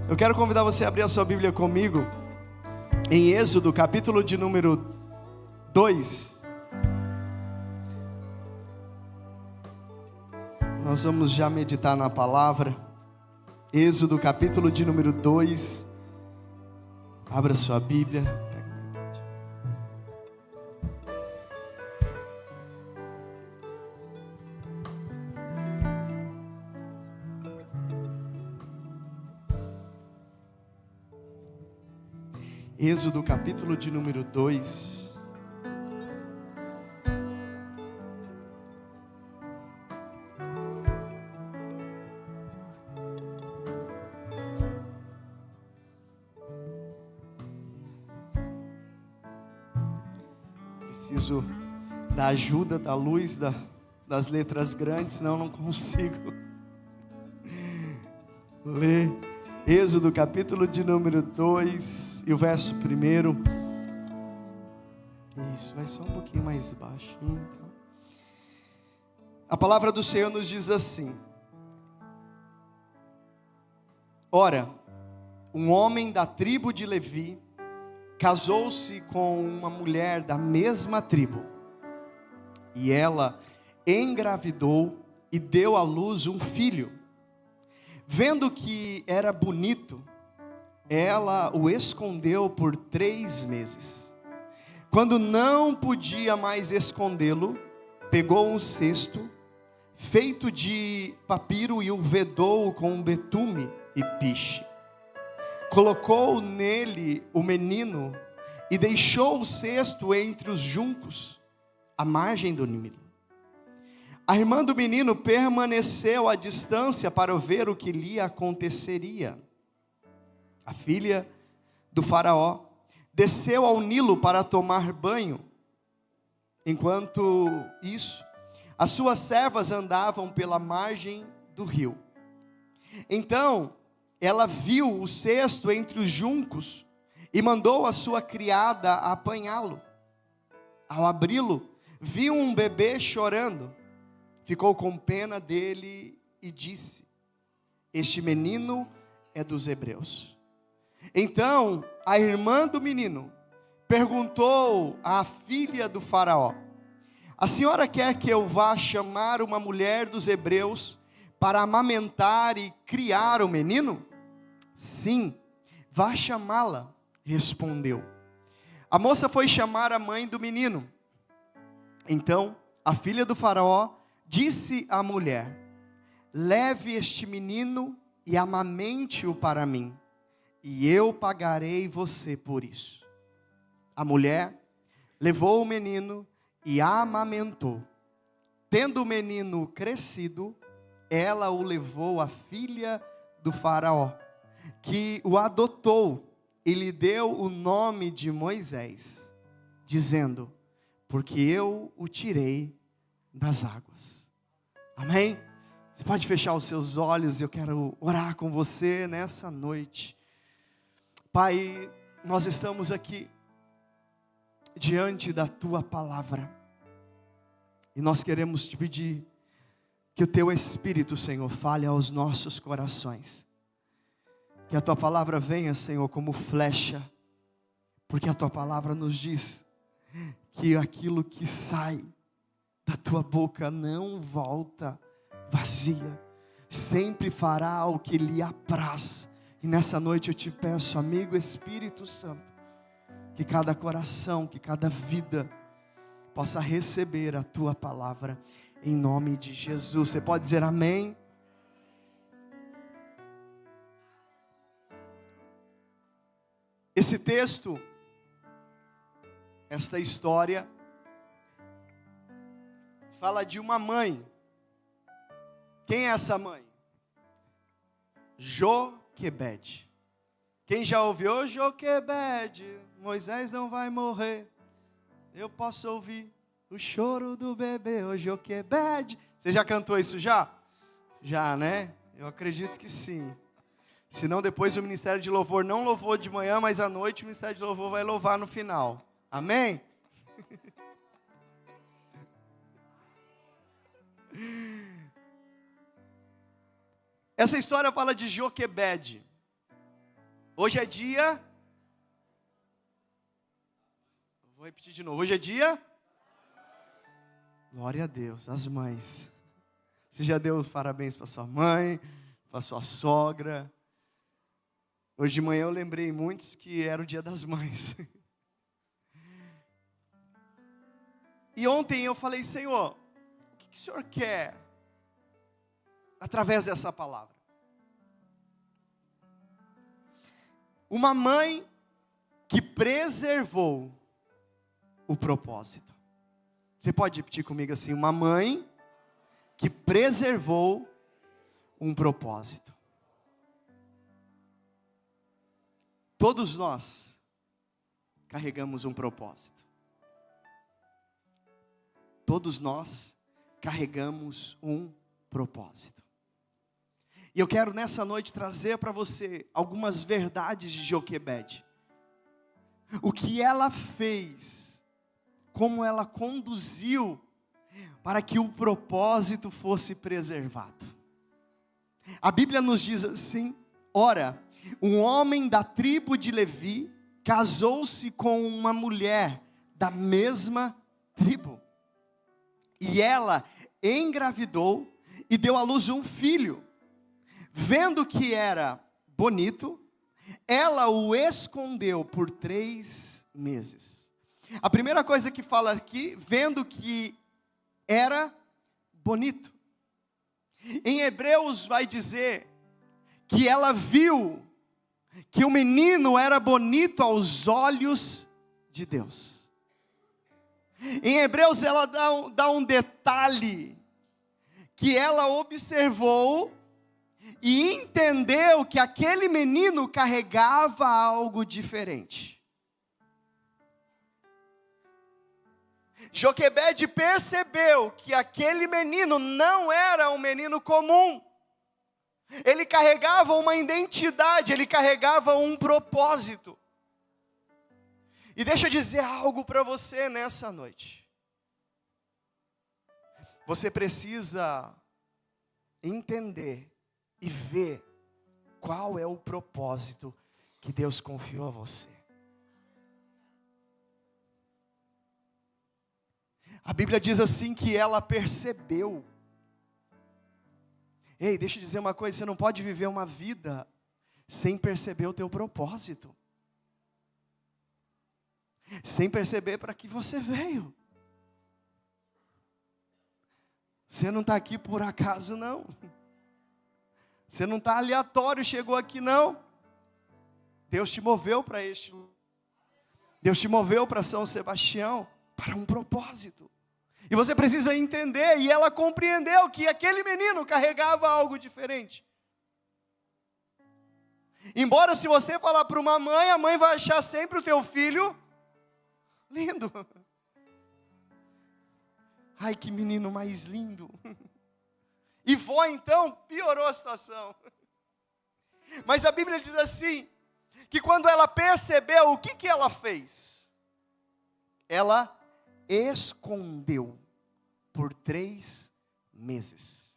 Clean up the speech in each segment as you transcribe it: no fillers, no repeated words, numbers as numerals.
Eu quero convidar você a abrir a sua Bíblia comigo em Êxodo, capítulo de número 2. Nós vamos já meditar na palavra. Êxodo, capítulo de número 2. Abra sua Bíblia. Êxodo, capítulo de número 2. Preciso da ajuda, da luz, das letras grandes, senão não consigo ler. Êxodo, capítulo de número 2. E o verso 1. Isso, vai só um pouquinho mais baixinho. A palavra do Senhor nos diz assim: Ora, um homem da tribo de Levi casou-se com uma mulher da mesma tribo, e ela engravidou e deu à luz um filho. Vendo que era bonito, ela o escondeu por 3 meses. Quando não podia mais escondê-lo, pegou um cesto feito de papiro e o vedou com betume e piche. Colocou nele o menino e deixou o cesto entre os juncos, à margem do Nilo. A irmã do menino permaneceu à distância para ver o que lhe aconteceria. A filha do faraó desceu ao Nilo para tomar banho. Enquanto isso, as suas servas andavam pela margem do rio. Então, ela viu o cesto entre os juncos e mandou a sua criada apanhá-lo. Ao abri-lo, viu um bebê chorando. Ficou com pena dele e disse: Este menino é dos hebreus. Então, a irmã do menino perguntou à filha do faraó: A senhora quer que eu vá chamar uma mulher dos hebreus para amamentar e criar o menino? Sim, vá chamá-la, respondeu. A moça foi chamar a mãe do menino. Então, a filha do faraó disse à mulher: Leve este menino e amamente-o para mim, e eu pagarei você por isso. A mulher levou o menino e amamentou. Tendo o menino crescido, ela o levou à filha do faraó, que o adotou e lhe deu o nome de Moisés, dizendo: Porque eu o tirei das águas. Amém? Você pode fechar os seus olhos, eu quero orar com você nessa noite. Pai, nós estamos aqui diante da Tua palavra, e nós queremos Te pedir que o Teu Espírito, Senhor, fale aos nossos corações, que a Tua palavra venha, Senhor, como flecha, porque a Tua palavra nos diz que aquilo que sai da Tua boca não volta vazia, sempre fará o que lhe apraz. E nessa noite eu Te peço, amigo Espírito Santo, que cada coração, que cada vida possa receber a Tua palavra, em nome de Jesus. Você pode dizer amém? Esse texto, esta história, fala de uma mãe. Quem é essa mãe? Joquebede. Quem já ouviu? Joquebede, Moisés não vai morrer. Eu posso ouvir o choro do bebê, ô Joquebede. Você já cantou isso já? Já, né? Eu acredito que sim. Senão depois o Ministério de Louvor não louvou de manhã, mas à noite o Ministério de Louvor vai louvar no final. Amém? Essa história fala de Joquebede. Hoje é dia... Vou repetir de novo. Hoje é dia... Glória a Deus, as mães. Você já deu os parabéns para sua mãe, para sua sogra. Hoje de manhã eu lembrei muitos que era o dia das mães. E ontem eu falei, Senhor, o que o Senhor quer através dessa palavra? Uma mãe que preservou o propósito. Você pode repetir comigo assim, uma mãe que preservou um propósito. Todos nós carregamos um propósito. Todos nós carregamos um propósito. E eu quero nessa noite trazer para você algumas verdades de Joquebede. O que ela fez, como ela conduziu para que o propósito fosse preservado. A Bíblia nos diz assim, ora, um homem da tribo de Levi casou-se com uma mulher da mesma tribo. E ela engravidou e deu à luz um filho. Vendo que era bonito, ela o escondeu por 3 meses. A primeira coisa que fala aqui, vendo que era bonito. Em Hebreus vai dizer que ela viu que o menino era bonito aos olhos de Deus. Em Hebreus ela dá um detalhe, que ela observou e entendeu que aquele menino carregava algo diferente. Joquebede percebeu que aquele menino não era um menino comum. Ele carregava uma identidade, ele carregava um propósito. E deixa eu dizer algo para você nessa noite. Você precisa entender e ver qual é o propósito que Deus confiou a você. A Bíblia diz assim que ela percebeu. Ei, deixa eu dizer uma coisa, você não pode viver uma vida sem perceber o teu propósito. Sem perceber para que você veio. Você não está aqui por acaso não. Você não está aleatório, chegou aqui não. Deus te moveu para este lugar. Deus te moveu para São Sebastião para um propósito. E você precisa entender, e ela compreendeu que aquele menino carregava algo diferente. Embora se você falar para uma mãe, a mãe vai achar sempre o teu filho lindo. Ai, que menino mais lindo. E foi então, piorou a situação. Mas a Bíblia diz assim, que quando ela percebeu, o que ela fez? Ela escondeu por 3 meses.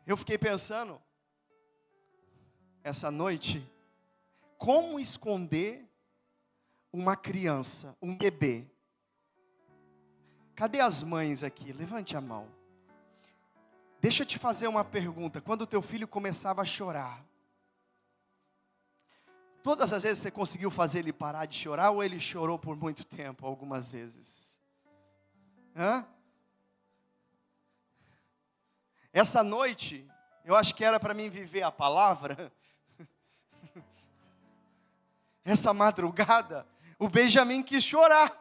Eu fiquei pensando, essa noite, como esconder uma criança, um bebê. Cadê as mães aqui? Levante a mão. Deixa eu te fazer uma pergunta. Quando o teu filho começava a chorar, todas as vezes você conseguiu fazer ele parar de chorar, ou ele chorou por muito tempo, algumas vezes? Hã? Essa noite, eu acho que era para mim viver a palavra. Essa madrugada, o Benjamin quis chorar.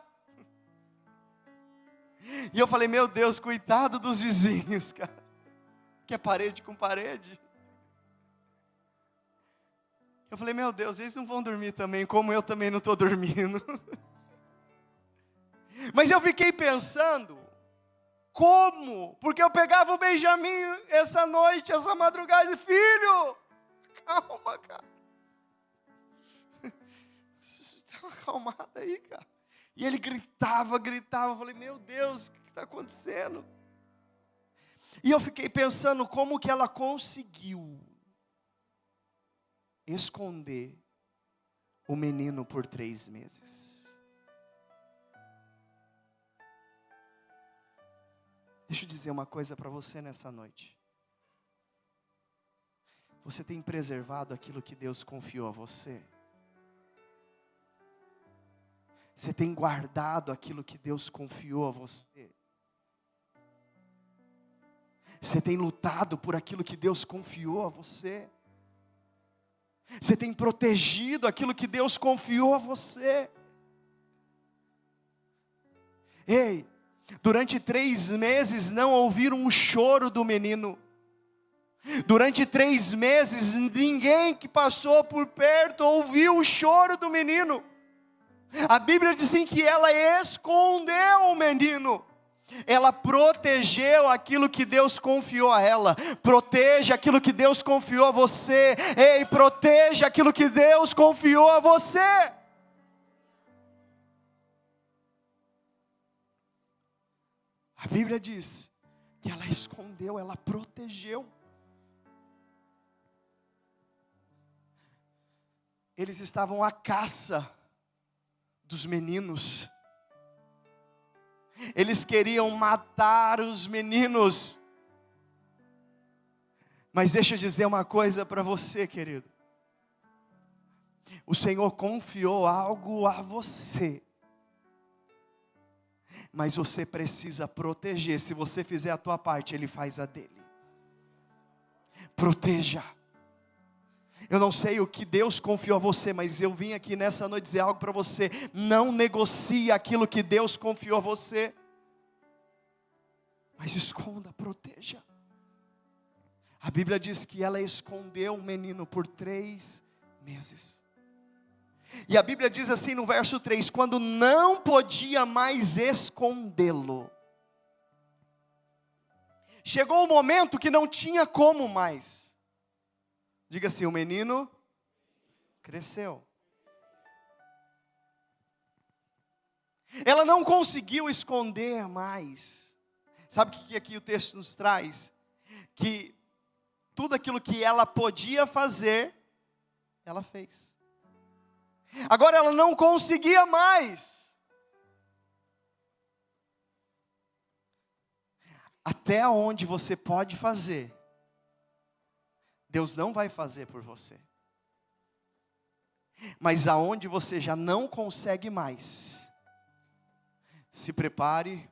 E eu falei, meu Deus, coitado dos vizinhos, cara. Que é parede com parede. Eu falei, meu Deus, eles não vão dormir também, como eu também não estou dormindo. Mas eu fiquei pensando, como? Porque eu pegava o Benjamin essa noite, essa madrugada, e filho, calma, cara. Dá uma acalmada aí, cara. E ele gritava, eu falei, meu Deus, o que está acontecendo? E eu fiquei pensando como que ela conseguiu esconder o menino por 3 meses. Deixa eu dizer uma coisa para você nessa noite. Você tem preservado aquilo que Deus confiou a você? Você tem guardado aquilo que Deus confiou a você? Você tem lutado por aquilo que Deus confiou a você? Você tem protegido aquilo que Deus confiou a você? Ei, durante 3 meses não ouviram o choro do menino. Durante 3 meses ninguém que passou por perto ouviu o choro do menino. A Bíblia diz assim que ela escondeu o menino. Ela protegeu aquilo que Deus confiou a ela. Proteja aquilo que Deus confiou a você. Ei, proteja aquilo que Deus confiou a você. A Bíblia diz que ela escondeu, ela protegeu. Eles estavam à caça dos meninos. Eles queriam matar os meninos. Mas deixa eu dizer uma coisa para você, querido. O Senhor confiou algo a você. Mas você precisa proteger. Se você fizer a tua parte, Ele faz a dele. Proteja. Eu não sei o que Deus confiou a você, mas eu vim aqui nessa noite dizer algo para você. Não negocie aquilo que Deus confiou a você. Mas esconda, proteja. A Bíblia diz que ela escondeu o menino por 3 meses. E a Bíblia diz assim no verso 3, quando não podia mais escondê-lo. Chegou o momento que não tinha como mais. Diga assim, o menino cresceu. Ela não conseguiu esconder mais. Sabe o que aqui o texto nos traz? Que tudo aquilo que ela podia fazer, ela fez. Agora ela não conseguia mais. Até onde você pode fazer, Deus não vai fazer por você. Mas aonde você já não consegue mais, se prepare,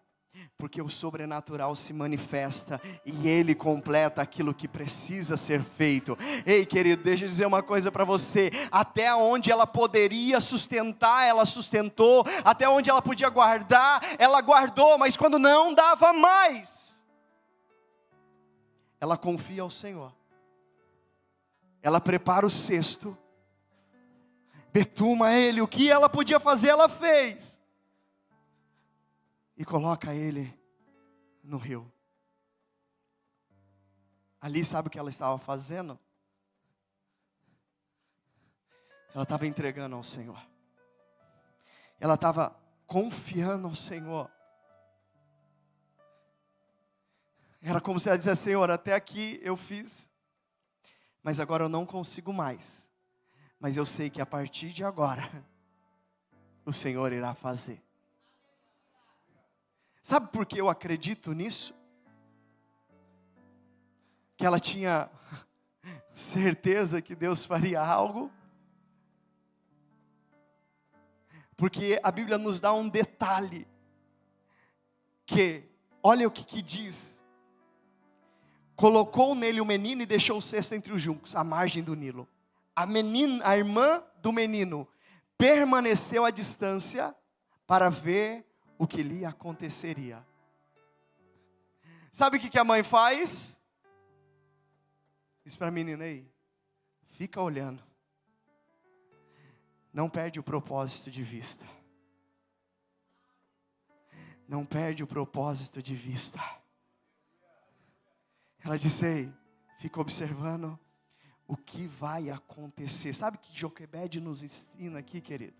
porque o sobrenatural se manifesta e Ele completa aquilo que precisa ser feito. Ei, querido, deixa eu dizer uma coisa para você. Até onde ela poderia sustentar, ela sustentou. Até onde ela podia guardar, ela guardou. Mas quando não dava mais, ela confia ao Senhor. Ela prepara o cesto, betuma ele, o que ela podia fazer, ela fez. E coloca ele no rio. Ali, sabe o que ela estava fazendo? Ela estava entregando ao Senhor. Ela estava confiando ao Senhor. Era como se ela dissesse, Senhor, até aqui eu fiz, mas agora eu não consigo mais. Mas eu sei que a partir de agora, o Senhor irá fazer. Sabe por que eu acredito nisso? Que ela tinha certeza que Deus faria algo. Porque a Bíblia nos dá um detalhe. Que, olha o que diz. Colocou nele o menino e deixou o cesto entre os juncos, à margem do Nilo. A irmã do menino, permaneceu à distância para ver o que lhe aconteceria. Sabe o que a mãe faz? Diz para a menina aí, fica olhando. Não perde o propósito de vista. Não perde o propósito de vista. Ela disse, ei, fica observando o que vai acontecer. Sabe o que Joquebed nos ensina aqui, querido?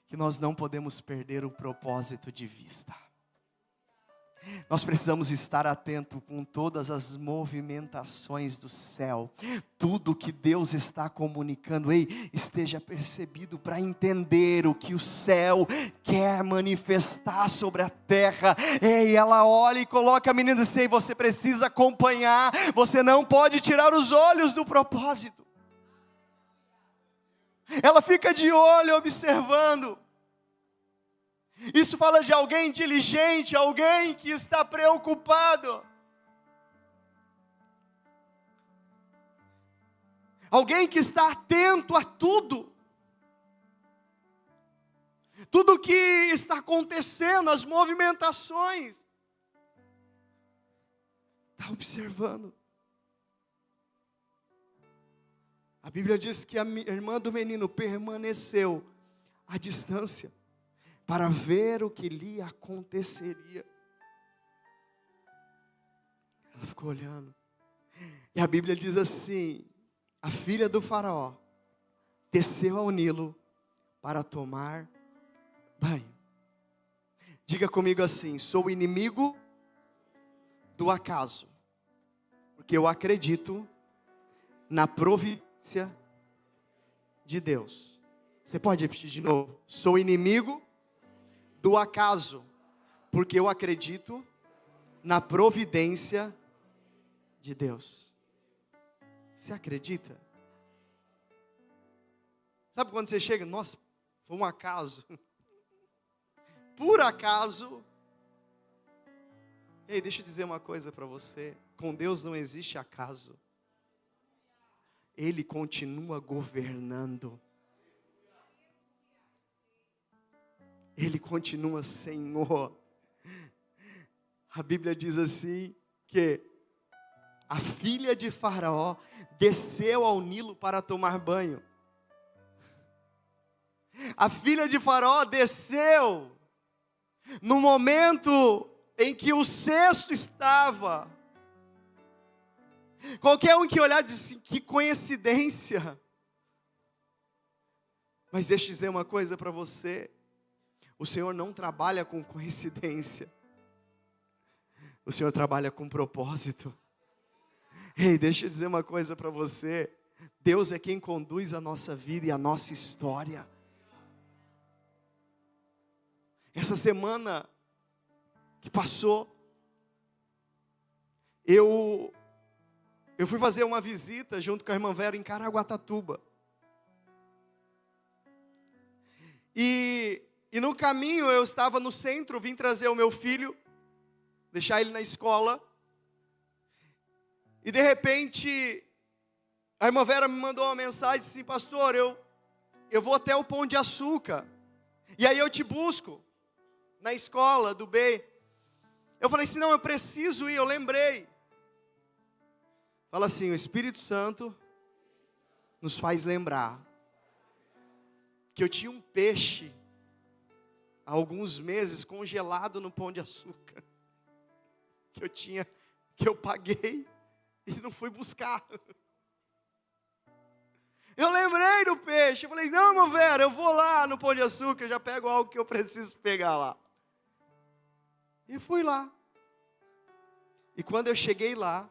Que nós não podemos perder o propósito de vista. Nós precisamos estar atento com todas as movimentações do céu. Tudo que Deus está comunicando, esteja percebido para entender o que o céu quer manifestar sobre a terra. Ela olha e coloca a menina assim: você precisa acompanhar, você não pode tirar os olhos do propósito. Ela fica de olho observando. Isso fala de alguém diligente, alguém que está preocupado. Alguém que está atento a tudo. Tudo que está acontecendo, as movimentações. Está observando. A Bíblia diz que a irmã do menino permaneceu à distância para ver o que lhe aconteceria. Ela ficou olhando. E a Bíblia diz assim: a filha do faraó desceu ao Nilo para tomar banho. Diga comigo assim: sou inimigo do acaso, porque eu acredito na providência de Deus. Você pode repetir de novo? Sou inimigo do acaso, porque eu acredito na providência de Deus. Você acredita? Sabe quando você chega, nossa, foi um acaso. Por acaso. Ei, deixa eu dizer uma coisa para você. Com Deus não existe acaso. Ele continua governando. Ele continua Senhor. A Bíblia diz assim, que a filha de Faraó desceu ao Nilo para tomar banho. A filha de Faraó desceu no momento em que o cesto estava. Qualquer um que olhar diz assim: que coincidência. Mas deixa eu dizer uma coisa para você. O Senhor não trabalha com coincidência. O Senhor trabalha com propósito. Ei, deixa eu dizer uma coisa para você. Deus é quem conduz a nossa vida e a nossa história. Essa semana que passou, eu fui fazer uma visita junto com a irmã Vera em Caraguatatuba. E no caminho eu estava no centro, vim trazer o meu filho, deixar ele na escola. E de repente, a irmã Vera me mandou uma mensagem assim: pastor, eu vou até o Pão de Açúcar. E aí eu te busco na escola do B. Eu falei assim: não, eu preciso ir, eu lembrei. Fala assim: o Espírito Santo nos faz lembrar que eu tinha um peixe há alguns meses congelado no Pão de Açúcar, que eu paguei e não fui buscar. Eu lembrei do peixe. Eu falei: não, irmã Vera, eu vou lá no Pão de Açúcar, eu já pego algo que eu preciso pegar lá. E fui lá. E quando eu cheguei lá,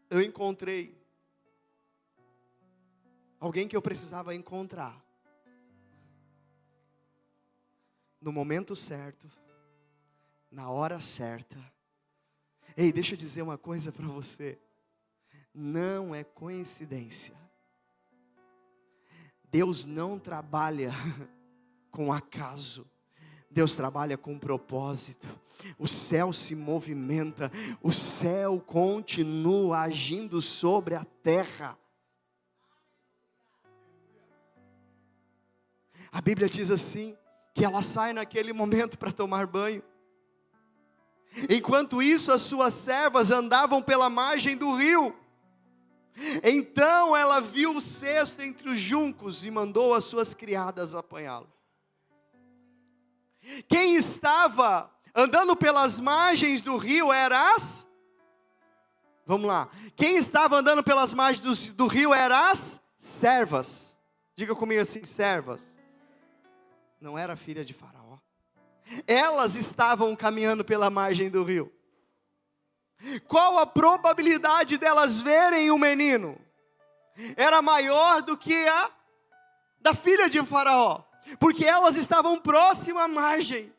eu encontrei alguém que eu precisava encontrar. No momento certo, na hora certa. Ei, deixa eu dizer uma coisa para você. Não é coincidência. Deus não trabalha com acaso. Deus trabalha com propósito. O céu se movimenta. O céu continua agindo sobre a terra. A Bíblia diz assim, que ela sai naquele momento para tomar banho. Enquanto isso, as suas servas andavam pela margem do rio. Então ela viu o cesto entre os juncos e mandou as suas criadas apanhá-lo. Quem estava andando pelas margens do rio eram as... Vamos lá. Quem estava andando pelas margens do rio eram as servas. Diga comigo assim: servas. Não era filha de Faraó. Elas estavam caminhando pela margem do rio. Qual a probabilidade delas verem o menino? Era maior do que a da filha de Faraó, porque elas estavam próximas à margem.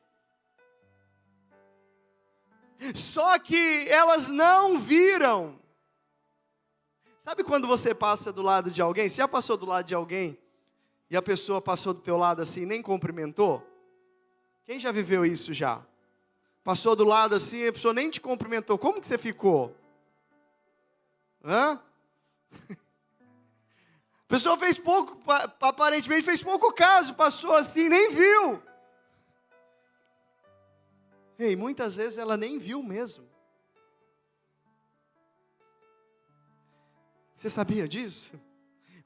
Só que elas não viram. Sabe quando você passa do lado de alguém? Você já passou do lado de alguém e a pessoa passou do teu lado assim, nem cumprimentou? Quem já viveu isso já? Passou do lado assim, a pessoa nem te cumprimentou. Como que você ficou? Hã? A pessoa fez pouco, aparentemente fez pouco caso, passou assim, nem viu. Ei, muitas vezes ela nem viu mesmo. Você sabia disso?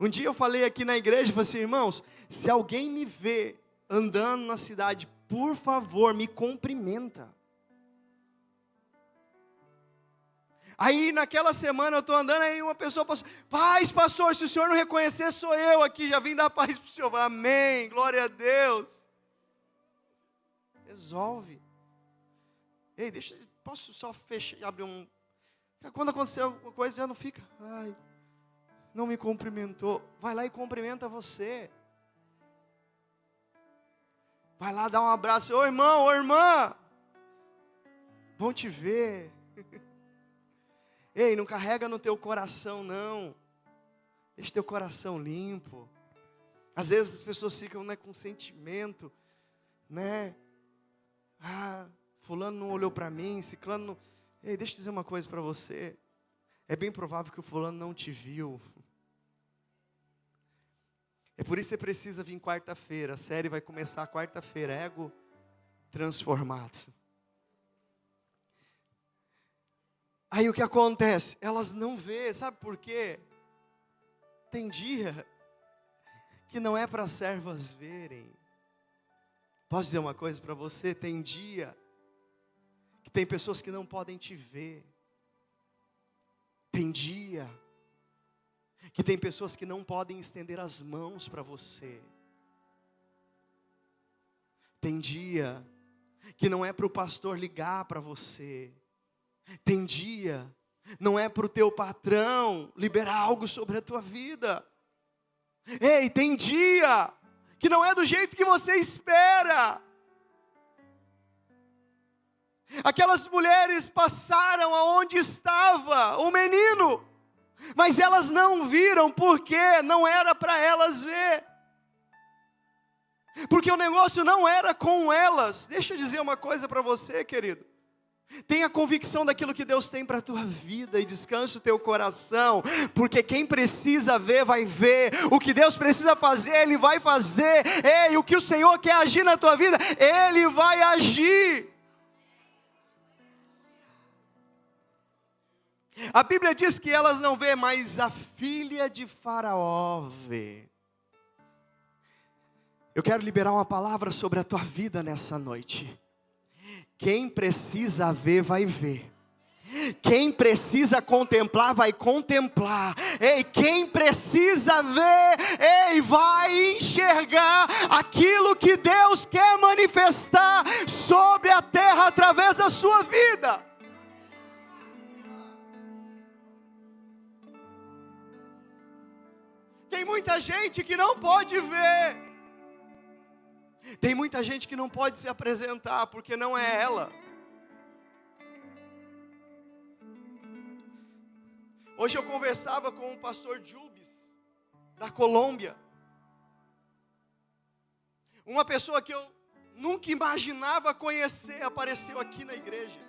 Um dia eu falei aqui na igreja, falei assim, irmãos, se alguém me vê andando na cidade, por favor, me cumprimenta. Aí naquela semana eu estou andando, aí uma pessoa passou, paz pastor, se o senhor não reconhecer, sou eu aqui, já vim dar paz para o senhor. Amém, glória a Deus. Resolve. Ei, posso só fechar, abrir um... Quando aconteceu alguma coisa, já não fica, ai, não me cumprimentou. Vai lá e cumprimenta você. Vai lá dar um abraço, ô irmão, ô irmã, bom te ver. Ei, não carrega no teu coração não, deixa teu coração limpo. Às vezes as pessoas ficam, né, com sentimento, né, fulano não olhou para mim, ciclano não... Ei, deixa eu dizer uma coisa para você, é bem provável que o fulano não te viu. É por isso que você precisa vir quarta-feira, a série vai começar quarta-feira, ego transformado. Aí o que acontece? Elas não vê, sabe por quê? Tem dia que não é para servas verem. Posso dizer uma coisa para você? Tem dia que tem pessoas que não podem te ver. Tem dia que tem pessoas que não podem estender as mãos para você. Tem dia que não é para o pastor ligar para você. Tem dia, não é para o teu patrão liberar algo sobre a tua vida. Ei, tem dia que não é do jeito que você espera. Aquelas mulheres passaram aonde estava o menino, mas elas não viram, porque não era para elas ver. Porque o negócio não era com elas. Deixa eu dizer uma coisa para você, querido. Tenha convicção daquilo que Deus tem para a tua vida e descanse o teu coração, porque quem precisa ver, vai ver. O que Deus precisa fazer, Ele vai fazer. Ei, o que o Senhor quer agir na tua vida, Ele vai agir. A Bíblia diz que elas não vê, mas a filha de Faraó vê. Eu quero liberar uma palavra sobre a tua vida nessa noite. Quem precisa ver, vai ver. Quem precisa contemplar, vai contemplar. Ei, quem precisa ver, ei, vai enxergar aquilo que Deus quer manifestar sobre a terra através da sua vida. Tem muita gente que não pode ver. Tem muita gente que não pode se apresentar porque não é ela. Hoje eu conversava com o pastor Jubes, da Colômbia. Uma pessoa que eu nunca imaginava conhecer, apareceu aqui na igreja.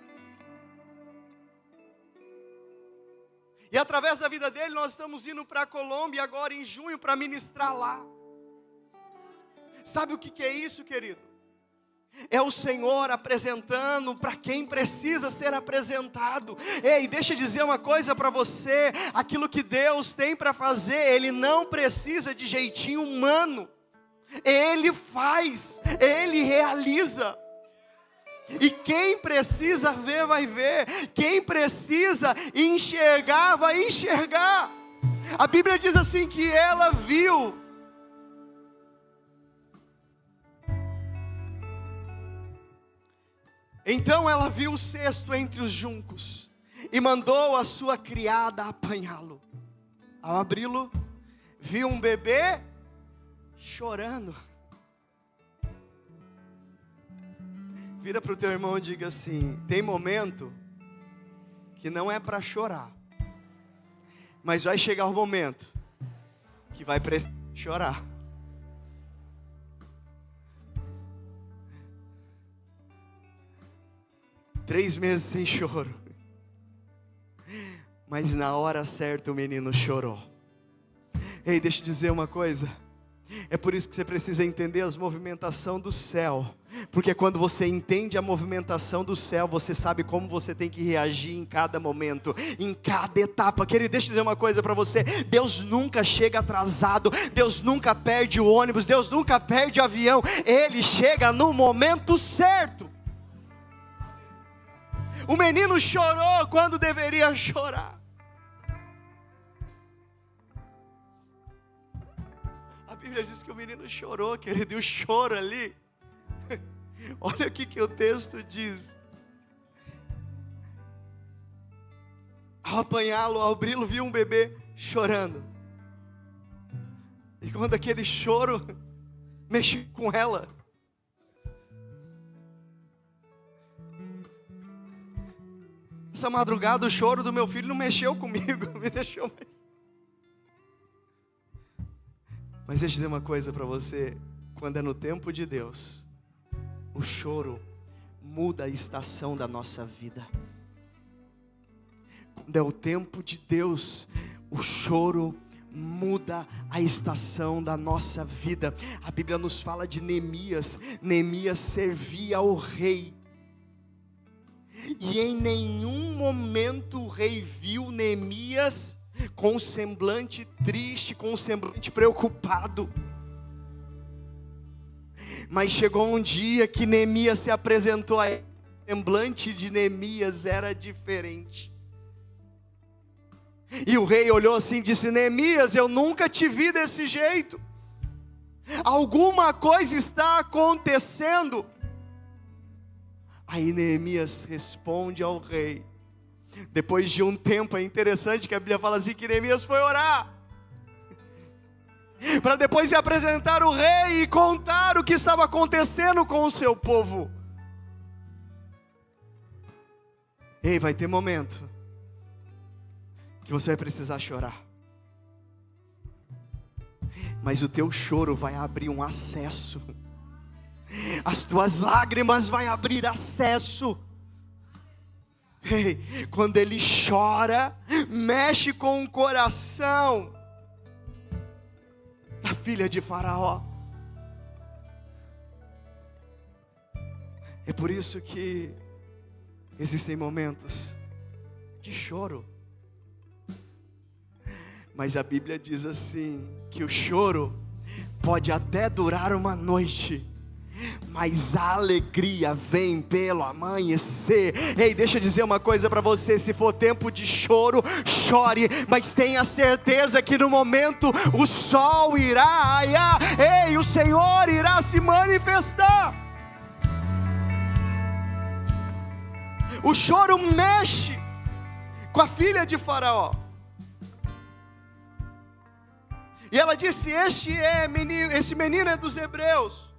E através da vida dele nós estamos indo para a Colômbia agora em junho para ministrar lá. Sabe o que é isso, querido? É o Senhor apresentando para quem precisa ser apresentado. Ei, deixa eu dizer uma coisa para você. Aquilo que Deus tem para fazer, Ele não precisa de jeitinho humano. Ele faz, Ele realiza. E quem precisa ver, vai ver. Quem precisa enxergar, vai enxergar. A Bíblia diz assim que ela viu. Então ela viu o cesto entre os juncos e mandou a sua criada apanhá-lo. Ao abri-lo, viu um bebê chorando. Vira para o teu irmão e diga assim: tem momento que não é para chorar, mas vai chegar o momento que vai precisar chorar. Três meses sem choro, mas na hora certa o menino chorou. Ei, deixa eu dizer uma coisa. É por isso que você precisa entender as movimentações do céu, porque quando você entende a movimentação do céu, você sabe como você tem que reagir em cada momento, em cada etapa. Querido, deixa eu dizer uma coisa para você: Deus nunca chega atrasado, Deus nunca perde o ônibus, Deus nunca perde o avião, Ele chega no momento certo. O menino chorou quando deveria chorar. A Bíblia diz que o menino chorou, querido, e o choro ali, olha o que o texto diz. Ao apanhá-lo, ao abri-lo, viu um bebê chorando. E quando aquele choro mexeu com ela, essa madrugada o choro do meu filho não mexeu comigo, me deixou mais. Mas deixa eu dizer uma coisa para você: quando é no tempo de Deus, o choro muda a estação da nossa vida. Quando é o tempo de Deus, o choro muda a estação da nossa vida. A Bíblia nos fala de Neemias. Neemias servia ao rei, e em nenhum momento o rei viu Neemias com um semblante triste, com um semblante preocupado. Mas chegou um dia que Neemias se apresentou a ele. O semblante de Neemias era diferente. E o rei olhou assim e disse: Neemias, eu nunca te vi desse jeito. Alguma coisa está acontecendo. Aí Neemias responde ao rei. Depois de um tempo, é interessante que a Bíblia fala assim, que Neemias foi orar, para depois se apresentar ao rei e contar o que estava acontecendo com o seu povo. Ei, vai ter momento que você vai precisar chorar, mas o teu choro vai abrir um acesso. As tuas lágrimas vai abrir acesso. Ei, quando ele chora, mexe com o coração da filha de Faraó. É por isso que existem momentos de choro, mas a Bíblia diz assim, que o choro pode até durar uma noite, mas a alegria vem pelo amanhecer. Ei, deixa eu dizer uma coisa para você: se for tempo de choro, chore, mas tenha certeza que no momento o sol irá raiar. Ei, o Senhor irá se manifestar. O choro mexe com a filha de Faraó, e ela disse: esse menino é dos hebreus.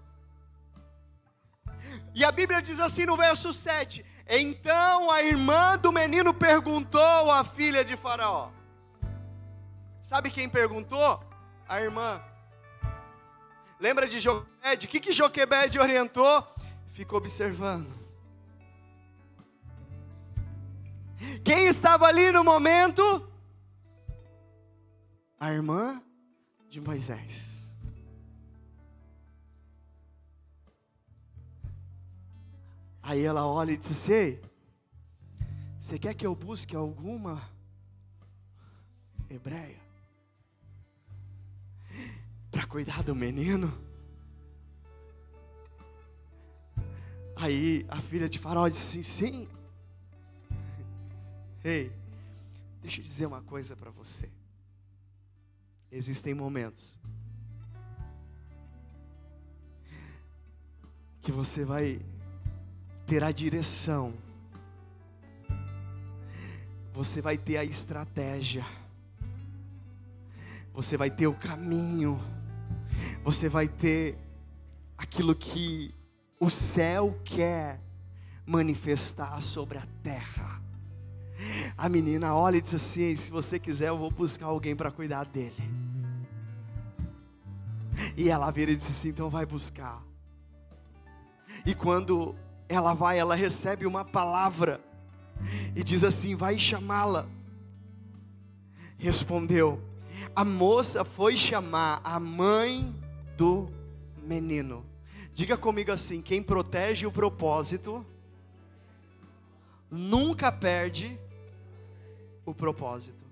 E a Bíblia diz assim no verso 7: então a irmã do menino perguntou à filha de Faraó. Sabe quem perguntou? A irmã. Lembra de Joquebede? O que Joquebede orientou? Ficou observando. Quem estava ali no momento? A irmã de Moisés. Aí ela olha e diz: ei, você quer que eu busque alguma hebreia para cuidar do menino? Aí a filha de Faraó disse: sim. Ei, deixa eu dizer uma coisa para você. Existem momentos que você vai ter a direção, você vai ter a estratégia, você vai ter o caminho, você vai ter aquilo que o céu quer manifestar sobre a terra. A menina olha e diz assim: se você quiser eu vou buscar alguém para cuidar dele. E ela vira e diz assim: então vai buscar. E quando ela vai, ela recebe uma palavra e diz assim: vai chamá-la. Respondeu: a moça foi chamar a mãe do menino. Diga comigo assim: quem protege o propósito nunca perde o propósito.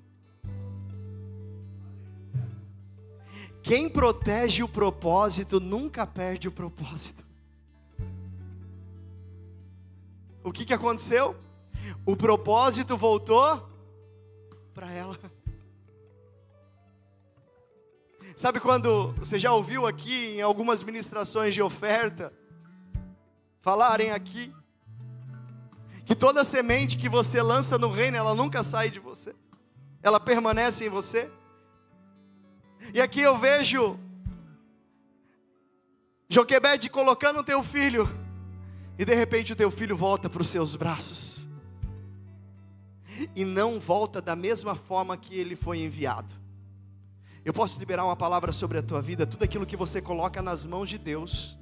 Quem protege o propósito nunca perde o propósito. O que aconteceu? O propósito voltou para ela. Sabe quando você já ouviu aqui em algumas ministrações de oferta falarem aqui que toda semente que você lança no reino, ela nunca sai de você, ela permanece em você? E aqui eu vejo Joquebede colocando o teu filho, e de repente o teu filho volta para os seus braços, e não volta da mesma forma que ele foi enviado. Eu posso liberar uma palavra sobre a tua vida: tudo aquilo que você coloca nas mãos de Deus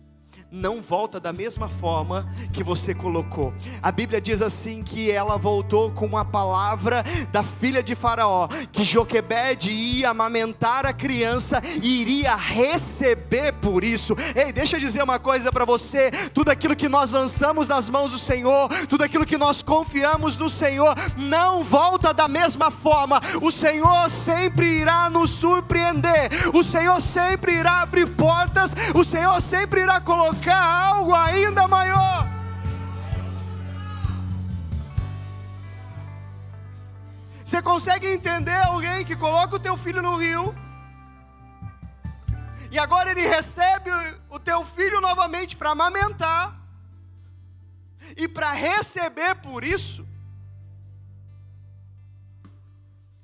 não volta da mesma forma que você colocou. A Bíblia diz assim que ela voltou com uma palavra da filha de Faraó, que Joquebede ia amamentar a criança e iria receber por isso. Ei, deixa eu dizer uma coisa para você: tudo aquilo que nós lançamos nas mãos do Senhor, tudo aquilo que nós confiamos no Senhor, não volta da mesma forma. O Senhor sempre irá nos surpreender, o Senhor sempre irá abrir portas, o Senhor sempre irá colocar algo ainda maior. Você consegue entender alguém que coloca o teu filho no rio, e agora ele recebe o teu filho novamente para amamentar, e para receber por isso?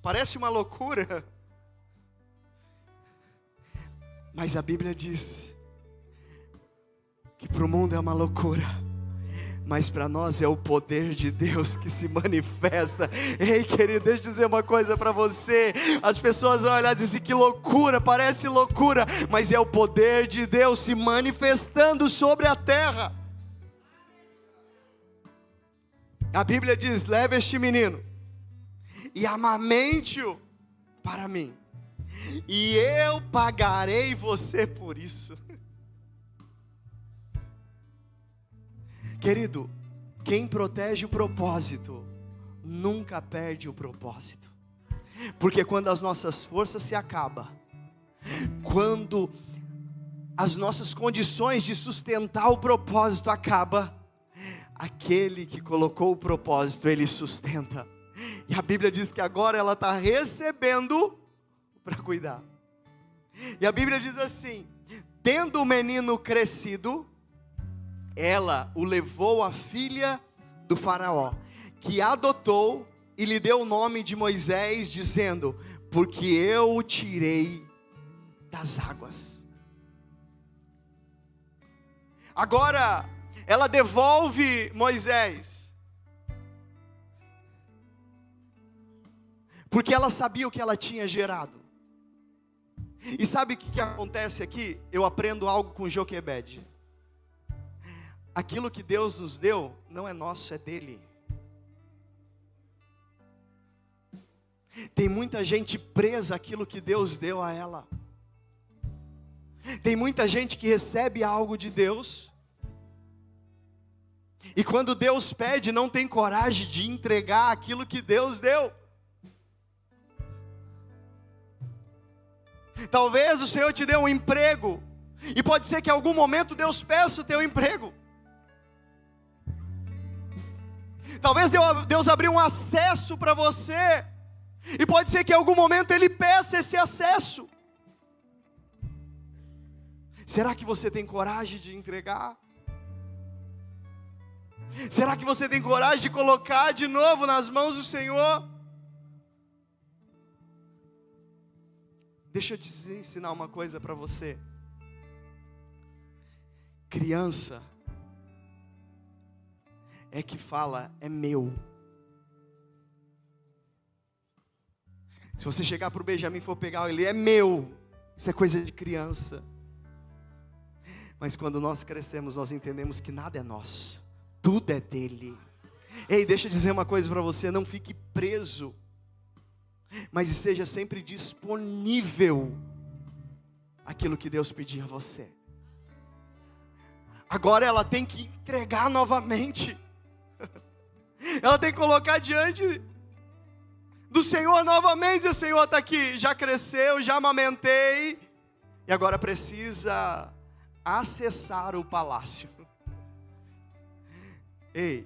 Parece uma loucura, mas a Bíblia diz que para o mundo é uma loucura, mas para nós é o poder de Deus que se manifesta. Ei, querido, deixa eu dizer uma coisa para você: as pessoas vão olhar e dizer que loucura, parece loucura, mas é o poder de Deus se manifestando sobre a terra. A Bíblia diz: leve este menino e amamente-o para mim, e eu pagarei você por isso. Querido, quem protege o propósito nunca perde o propósito. Porque quando as nossas forças se acabam, quando as nossas condições de sustentar o propósito acabam, aquele que colocou o propósito, ele sustenta. E a Bíblia diz que agora ela está recebendo para cuidar. E a Bíblia diz assim: tendo o menino crescido, ela o levou à filha do Faraó, que adotou e lhe deu o nome de Moisés, dizendo: porque eu o tirei das águas. Agora ela devolve Moisés, porque ela sabia o que ela tinha gerado. E sabe o que acontece aqui? Eu aprendo algo com Joquebede. Aquilo que Deus nos deu não é nosso, é dele. Tem muita gente presa àquilo que Deus deu a ela. Tem muita gente que recebe algo de Deus, e quando Deus pede, não tem coragem de entregar aquilo que Deus deu. Talvez o Senhor te dê um emprego, e pode ser que em algum momento Deus peça o teu emprego. Talvez Deus abriu um acesso para você, e pode ser que em algum momento Ele peça esse acesso. Será que você tem coragem de entregar? Será que você tem coragem de colocar de novo nas mãos do Senhor? Deixa eu te ensinar uma coisa para você. Criança é que fala, é meu. Se você chegar para o Benjamin e for pegar ele, é meu. Isso é coisa de criança. Mas quando nós crescemos, nós entendemos que nada é nosso. Tudo é dele. Ei, deixa eu dizer uma coisa para você. Não fique preso, mas esteja sempre disponível aquilo que Deus pedir a você. Agora ela tem que entregar novamente. Ela tem que colocar diante do Senhor novamente. Dizer, Senhor, está aqui, já cresceu, já amamentei, e agora precisa acessar o palácio. Ei,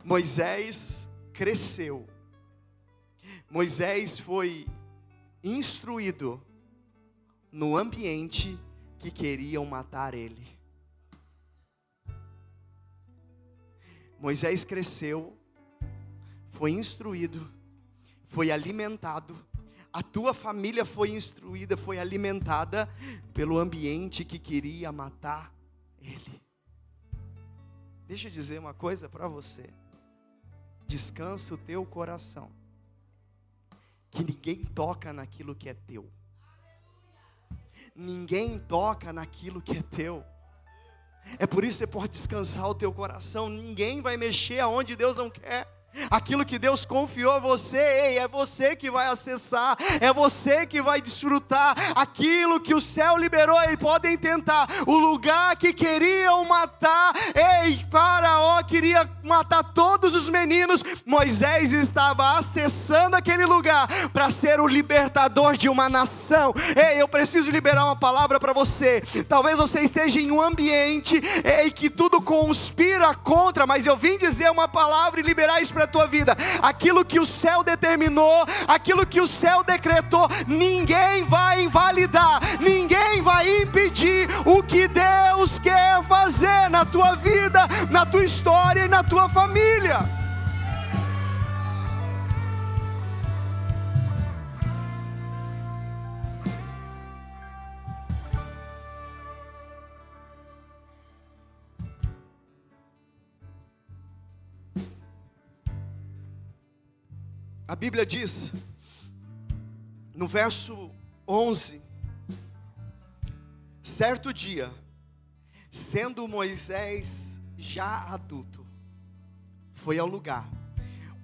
Moisés cresceu. Moisés foi instruído no ambiente que queriam matar ele. Moisés cresceu, foi instruído, foi alimentado. A tua família foi instruída, foi alimentada pelo ambiente que queria matar ele. Deixa eu dizer uma coisa para você. Descansa o teu coração, que ninguém toca naquilo que é teu. Ninguém toca naquilo que é teu. É por isso que você pode descansar o teu coração. Ninguém vai mexer aonde Deus não quer. Aquilo que Deus confiou a você, ei, é você que vai acessar, é você que vai desfrutar. Aquilo que o céu liberou, eles podem tentar. O lugar que queriam matar, ei, Faraó queria matar todos os meninos. Moisés estava acessando aquele lugar para ser o libertador de uma nação. Ei, eu preciso liberar uma palavra para você. Talvez você esteja em um ambiente, ei, que tudo conspira contra, mas eu vim dizer uma palavra e liberar isso para a tua vida. Aquilo que o céu determinou, aquilo que o céu decretou, ninguém vai invalidar, ninguém vai impedir o que Deus quer fazer na tua vida, na tua história e na tua família. A Bíblia diz, no verso 11, certo dia, sendo Moisés já adulto, foi ao lugar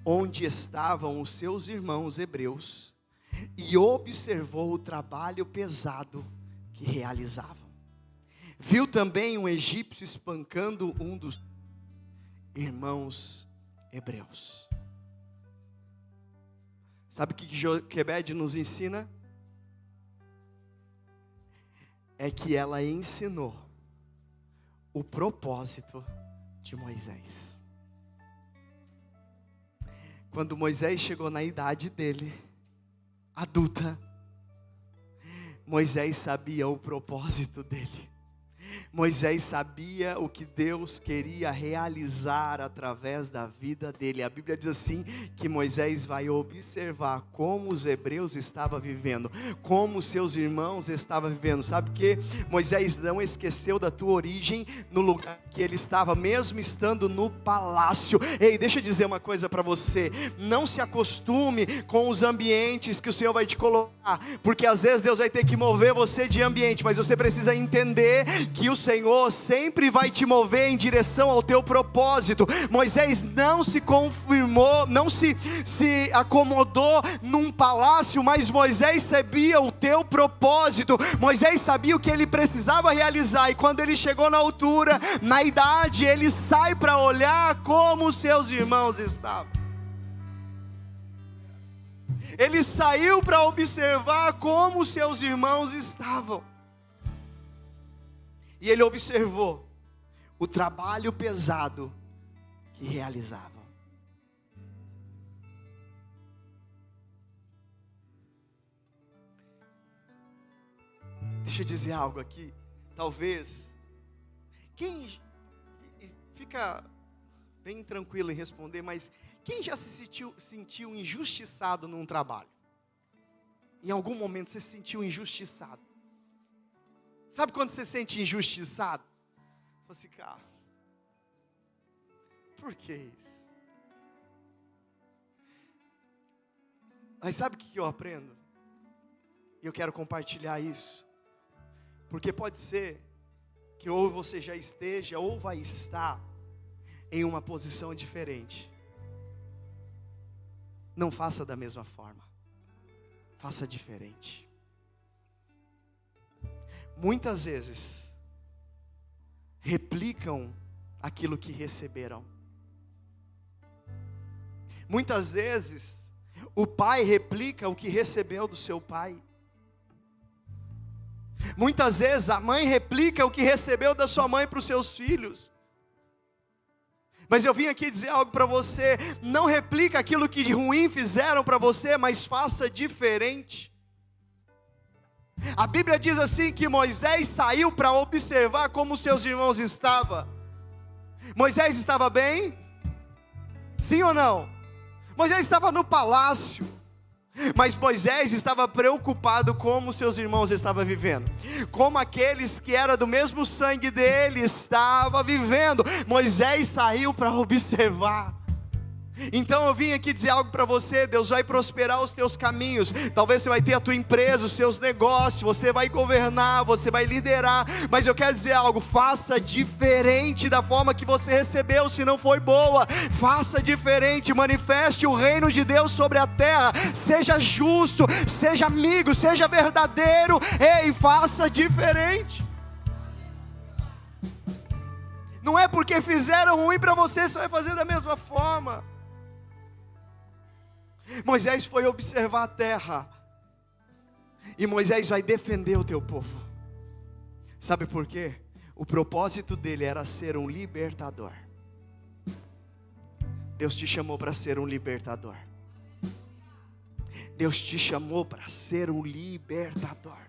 onde estavam os seus irmãos hebreus e observou o trabalho pesado que realizavam. Viu também um egípcio espancando um dos irmãos hebreus. Sabe o que Joquebed nos ensina? É que ela ensinou o propósito de Moisés. Quando Moisés chegou na idade dele, adulta, Moisés sabia o propósito dele. Moisés sabia o que Deus queria realizar através da vida dele. A Bíblia diz assim, que Moisés vai observar como os hebreus estavam vivendo, como seus irmãos estavam vivendo. Sabe que Moisés não esqueceu da tua origem, no lugar que ele estava, mesmo estando no palácio. Ei, deixa eu dizer uma coisa para você, não se acostume com os ambientes que o Senhor vai te colocar, porque às vezes Deus vai ter que mover você de ambiente, mas você precisa entender que o Senhor sempre vai te mover em direção ao teu propósito. Moisés não se confirmou, não se acomodou num palácio, mas Moisés sabia o teu propósito. Moisés sabia o que ele precisava realizar, e quando ele chegou na altura, na idade, ele sai para olhar como seus irmãos estavam. Ele saiu para observar como seus irmãos estavam. E ele observou o trabalho pesado que realizavam. Deixa eu dizer algo aqui. Talvez, quem fica bem tranquilo em responder, mas quem já se sentiu injustiçado num trabalho? Em algum momento você se sentiu injustiçado? Sabe quando você se sente injustiçado? Você fica, por que isso? Mas sabe o que eu aprendo? E eu quero compartilhar isso. Porque pode ser que ou você já esteja ou vai estar em uma posição diferente. Não faça da mesma forma. Faça diferente. Muitas vezes replicam aquilo que receberam. Muitas vezes o pai replica o que recebeu do seu pai. Muitas vezes a mãe replica o que recebeu da sua mãe para os seus filhos. Mas eu vim aqui dizer algo para você: não replica aquilo que de ruim fizeram para você, mas faça diferente. A Bíblia diz assim que Moisés saiu para observar como seus irmãos estavam. Moisés estava bem? Sim ou não? Moisés estava no palácio, mas Moisés estava preocupado como seus irmãos estavam vivendo, como aqueles que eram do mesmo sangue dele estavam vivendo. Moisés saiu para observar. Então eu vim aqui dizer algo para você: Deus vai prosperar os teus caminhos. Talvez você vai ter a tua empresa, os seus negócios, você vai governar, você vai liderar, mas eu quero dizer algo: faça diferente da forma que você recebeu. Se não foi boa, faça diferente, manifeste o reino de Deus sobre a terra. Seja justo, seja amigo, seja verdadeiro. Ei, faça diferente. Não é porque fizeram ruim para você, você vai fazer da mesma forma. Moisés foi observar a terra, e Moisés vai defender o teu povo. Sabe por quê? O propósito dele era ser um libertador. Deus te chamou para ser um libertador. Deus te chamou para ser um libertador.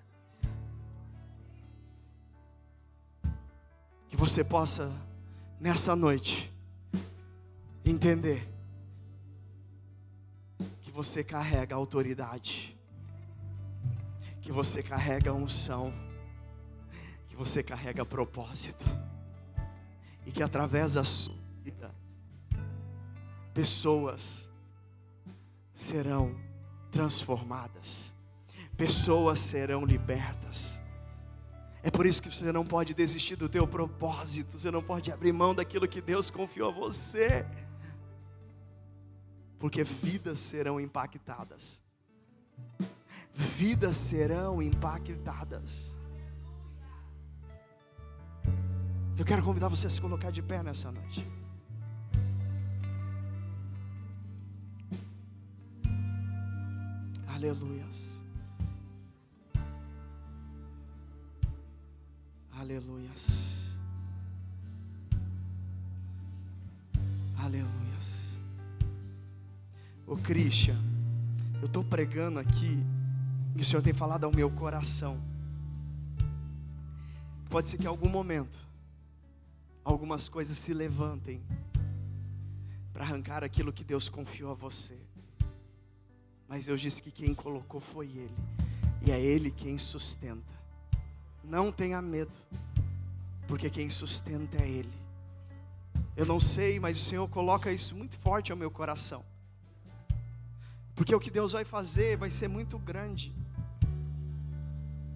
Que você possa, nessa noite, entender que você carrega autoridade, que você carrega unção, que você carrega propósito, e que através da sua vida, pessoas serão transformadas, pessoas serão libertas. É por isso que você não pode desistir do teu propósito, você não pode abrir mão daquilo que Deus confiou a você, porque vidas serão impactadas. Vidas serão impactadas. Eu quero convidar você a se colocar de pé nessa noite. Aleluias. Aleluias. Aleluias. Ô Christian, eu estou pregando aqui, e o Senhor tem falado ao meu coração. Pode ser que em algum momento algumas coisas se levantem para arrancar aquilo que Deus confiou a você. Mas Deus disse que quem colocou foi Ele, e é Ele quem sustenta. Não tenha medo, porque quem sustenta é Ele. Eu não sei, mas o Senhor coloca isso muito forte ao meu coração, porque o que Deus vai fazer vai ser muito grande,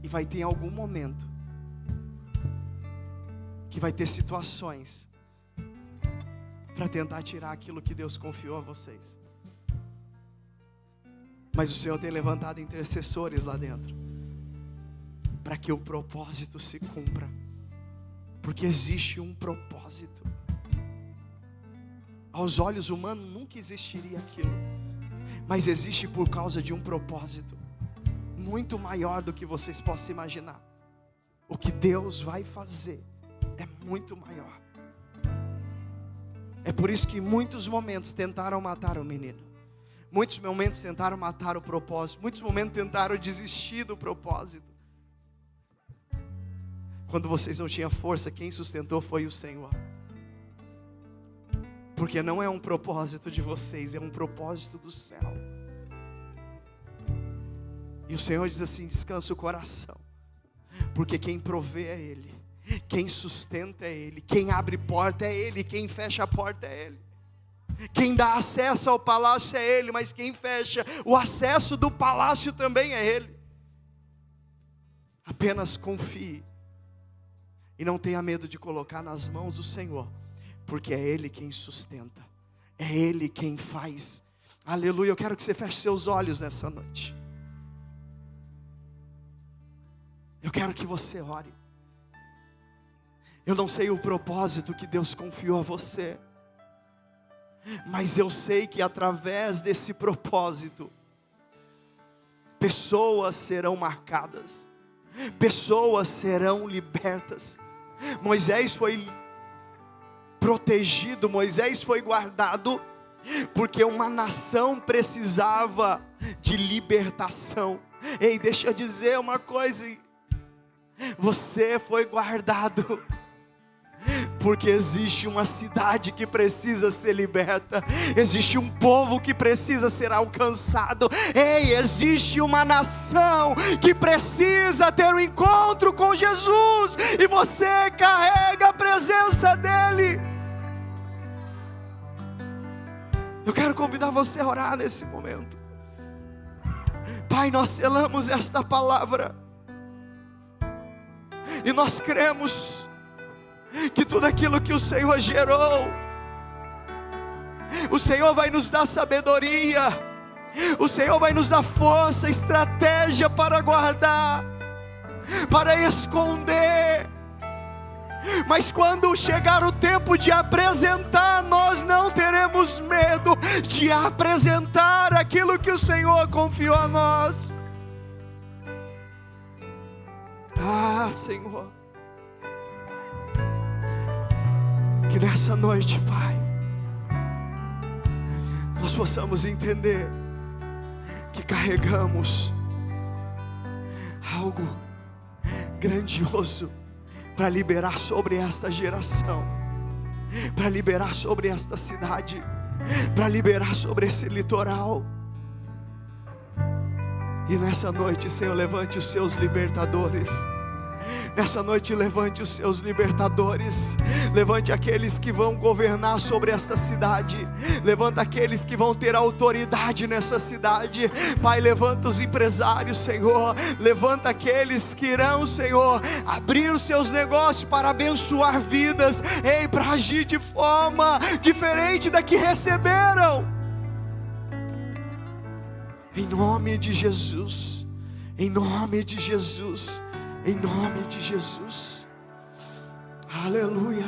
e vai ter em algum momento que vai ter situações para tentar tirar aquilo que Deus confiou a vocês. Mas o Senhor tem levantado intercessores lá dentro, para que o propósito se cumpra, porque existe um propósito. Aos olhos humanos nunca existiria aquilo, mas existe por causa de um propósito muito maior do que vocês possam imaginar. O que Deus vai fazer é muito maior. É por isso que em muitos momentos tentaram matar o menino, muitos momentos tentaram matar o propósito, muitos momentos tentaram desistir do propósito. Quando vocês não tinham força, quem sustentou foi o Senhor. Porque não é um propósito de vocês, é um propósito do céu. E o Senhor diz assim: descansa o coração, porque quem provê é Ele, quem sustenta é Ele, quem abre porta é Ele, quem fecha a porta é Ele. Quem dá acesso ao palácio é Ele, mas quem fecha o acesso do palácio também é Ele. Apenas confie e não tenha medo de colocar nas mãos do Senhor, porque é Ele quem sustenta, é Ele quem faz. Aleluia. Eu quero que você feche seus olhos nessa noite. Eu quero que você ore. Eu não sei o propósito que Deus confiou a você, mas eu sei que através desse propósito, pessoas serão marcadas, pessoas serão libertas. Moisés foi protegido, Moisés foi guardado, porque uma nação precisava de libertação. Ei, deixa eu dizer uma coisa: você foi guardado, porque existe uma cidade que precisa ser liberta, existe um povo que precisa ser alcançado. Ei, existe uma nação que precisa ter um encontro com Jesus, e você carrega a presença dEle. Eu quero convidar você a orar nesse momento. Pai, nós selamos esta palavra, e nós cremos que tudo aquilo que o Senhor gerou, o Senhor vai nos dar sabedoria, o Senhor vai nos dar força, estratégia para guardar, para esconder. Mas quando chegar o tempo de apresentar, nós não teremos medo de apresentar aquilo que o Senhor confiou a nós. Ah, Senhor, que nessa noite, Pai, nós possamos entender que carregamos algo grandioso para liberar sobre esta geração, para liberar sobre esta cidade, para liberar sobre esse litoral. E nessa noite, Senhor, levante os seus libertadores. Nessa noite, levante os seus libertadores. Levante aqueles que vão governar sobre esta cidade. Levanta aqueles que vão ter autoridade nessa cidade. Pai, levanta os empresários, Senhor. Levanta aqueles que irão, Senhor, abrir os seus negócios para abençoar vidas. Ei, para agir de forma diferente da que receberam. Em nome de Jesus. Em nome de Jesus. Em nome de Jesus. Aleluia.